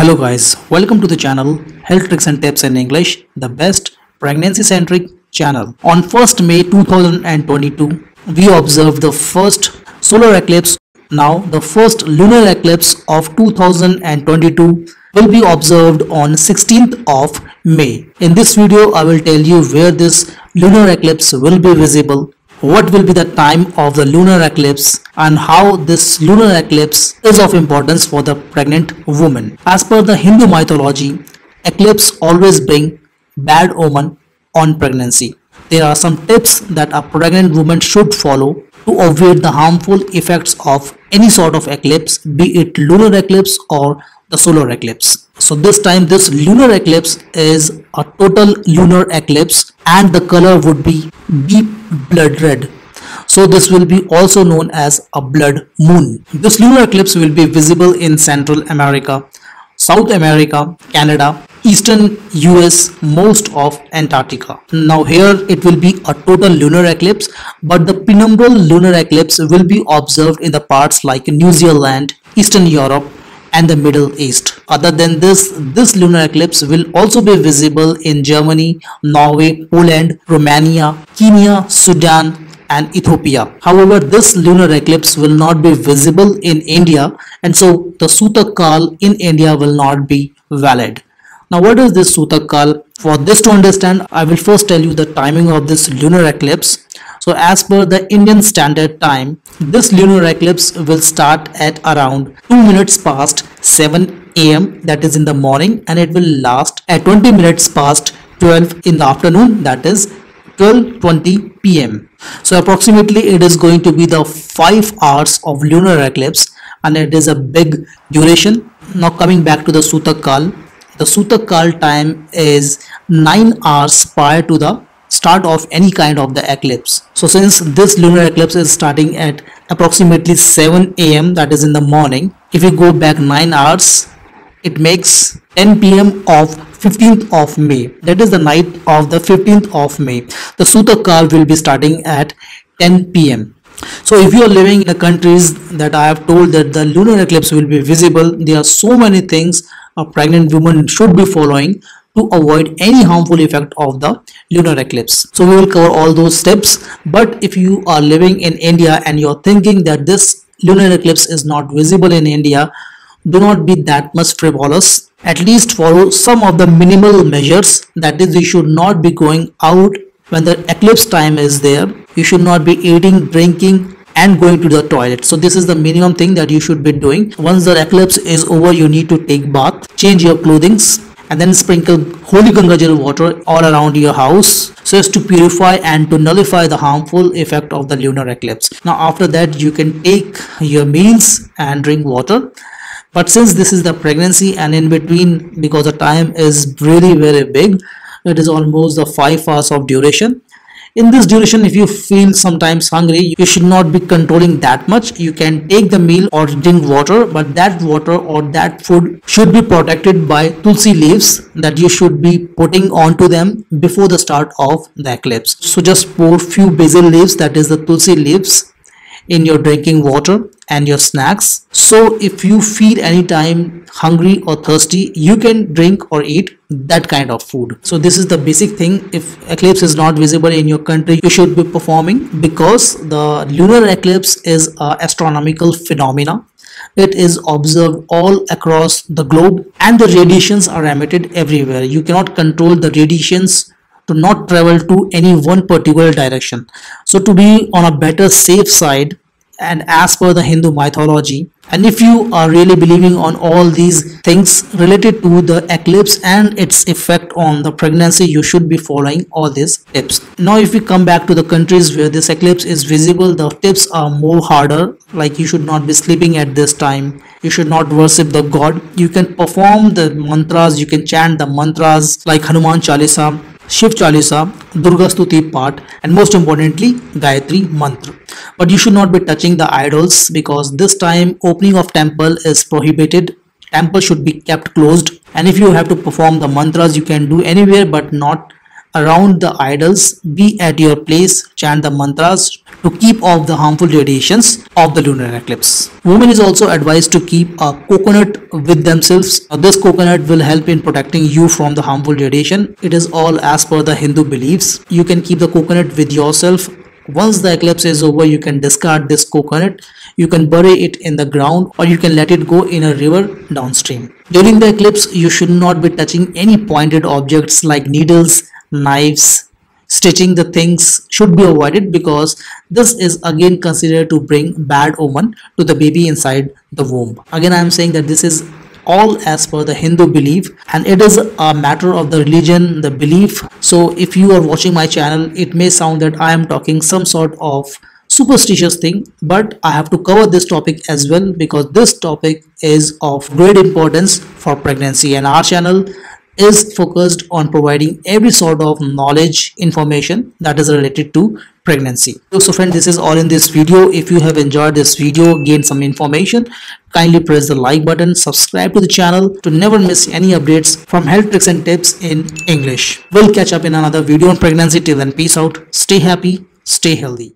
Hello guys, welcome to the channel Health Tricks and Tips in English, the best pregnancy centric channel. On 1st May 2022, we observed the first solar eclipse. Now the first lunar eclipse of 2022 will be observed on 16th of May. In this video, I will tell you where this lunar eclipse will be visible, what will be the time of the lunar eclipse, and how this lunar eclipse is of importance for the pregnant woman. As per the Hindu mythology, eclipse always bring bad omen on pregnancy. There are some tips that a pregnant woman should follow to avoid the harmful effects of any sort of eclipse, be it lunar eclipse or the solar eclipse. So this time this lunar eclipse is a total lunar eclipse and the color would be deep blood red. So this will be also known as a blood moon. This lunar eclipse will be visible in Central America, South America, Canada, Eastern US, most of Antarctica. Now here it will be a total lunar eclipse, but the penumbral lunar eclipse will be observed in the parts like New Zealand, Eastern Europe and the Middle East. Other than this lunar eclipse will also be visible in Germany, Norway, Poland, Romania, Kenya, Sudan and Ethiopia. However, this lunar eclipse will not be visible in India, and so the Suta call in India will not be valid. Now what is this Suta call? For this to understand, I will first tell you the timing of this lunar eclipse. So as per the Indian Standard Time, this lunar eclipse will start at around 2 minutes past 7 AM, that is in the morning, and it will last at 20 minutes past 12 in the afternoon, that is 12:20 PM. So approximately it is going to be the 5 hours of lunar eclipse and it is a big duration. Now coming back to the Suta call, the Suta call time is 9 hours prior to the start of any kind of the eclipse. So since this lunar eclipse is starting at approximately 7 AM, that is in the morning, if you go back 9 hours, it makes 10 PM of 15th of May. That is the night of the 15th of May. The Suta call will be starting at 10 PM. So if you are living in the countries that I have told that the lunar eclipse will be visible, there are so many things a pregnant woman should be following to avoid any harmful effect of the lunar eclipse. So we will cover all those steps. But if you are living in India and you're thinking that this lunar eclipse is not visible in India, do not be that much frivolous. At least follow some of the minimal measures. That is, you should not be going out when the eclipse time is there. You should not be eating, drinking and going to the toilet. So this is the minimum thing that you should be doing. Once the eclipse is over, you need to take bath, change your clothing, and then sprinkle holy Ganga Jal water all around your house so as to purify and to nullify the harmful effect of the lunar eclipse. Now after that you can take your meals and drink water. But since this is the pregnancy and in between, because the time is really very big, it is almost the 5 hours of duration. In this duration, if you feel sometimes hungry, you should not be controlling that much. You can take the meal or drink water, but that water or that food should be protected by tulsi leaves that you should be putting onto them before the start of the eclipse. So just pour few basil leaves, that is the tulsi leaves, in your drinking water and your snacks. So if you feel anytime hungry or thirsty, you can drink or eat that kind of food. So this is the basic thing. If eclipse is not visible in your country, you should be performing, because the lunar eclipse is an astronomical phenomena. It is observed all across the globe and the radiations are emitted everywhere. You cannot control the radiations to not travel to any one particular direction. So to be on a better safe side, and as per the Hindu mythology, and if you are really believing on all these things related to the eclipse and its effect on the pregnancy, you should be following all these tips. Now if we come back to the countries where this eclipse is visible, the tips are more harder. Like you should not be sleeping at this time, you should not worship the god. You can perform the mantras, you can chant the mantras like Hanuman Chalisa, Shiv Chalisa, Durga Stuti Path, and most importantly Gayatri Mantra. But you should not be touching the idols, because this time opening of temple is prohibited. Temple should be kept closed, and if you have to perform the mantras, you can do anywhere but not around the idols, be at your place, chant the mantras to keep off the harmful radiations of the lunar eclipse. Women is also advised to keep a coconut with themselves. This coconut will help in protecting you from the harmful radiation. It is all as per the Hindu beliefs. You can keep the coconut with yourself. Once the eclipse is over, you can discard this coconut. You can bury it in the ground, or you can let it go in a river downstream. During the eclipse, you should not be touching any pointed objects like needles, knives. Stitching the things should be avoided because this is again considered to bring bad omen to the baby inside the womb. Again, I am saying that this is all as per the Hindu belief, and it is a matter of the religion, the belief. So if you are watching my channel, it may sound that I am talking some sort of superstitious thing, but I have to cover this topic as well because this topic is of great importance for pregnancy, and our channel is focused on providing every sort of knowledge, information that is related to pregnancy. So friend, this is all in this video. If you have enjoyed this video, gained some information, kindly press the like button, subscribe to the channel to never miss any updates from health tricks and tips in English. We'll catch up in another video on pregnancy. Till then, peace out, stay happy, stay healthy.